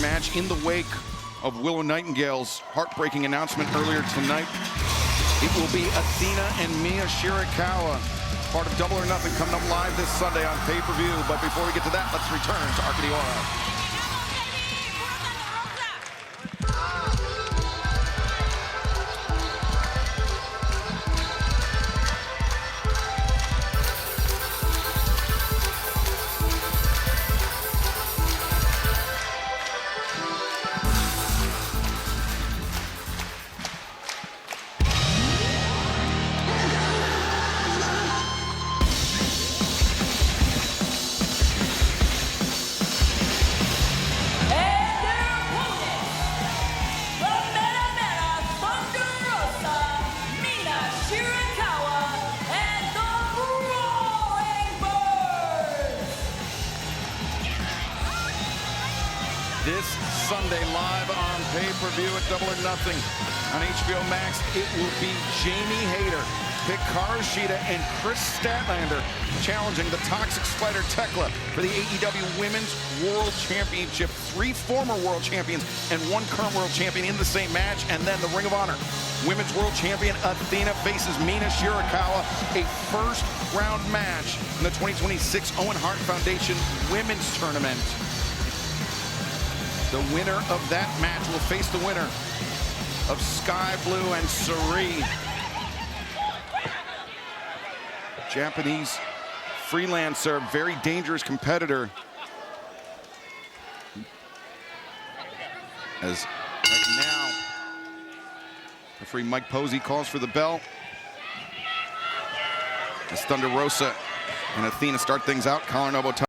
match in the wake of Willow Nightingale's heartbreaking announcement earlier tonight. It will be Athena and Mina Shirakawa, part of Double or Nothing, coming up live this Sunday on pay-per-view. But before we get to that, let's return to Arkady. This Sunday live on pay-per-view at Double or Nothing on HBO Max, it will be Jamie Hayter, Hikaru Shida, and Chris Statlander challenging the Toxic Spider Tekla for the AEW Women's World Championship. 3 former world champions and 1 current world champion in the same match. And then the Ring of Honor Women's World Champion Athena faces Mina Shirakawa, a first-round match in the 2026 Owen Hart Foundation Women's Tournament. The winner of that match will face the winner of Sky Blue and Serene. Japanese freelancer, very dangerous competitor. As right now, referee Mike Posey calls for the bell. As Thunder Rosa and Athena start things out, collar and elbow tie.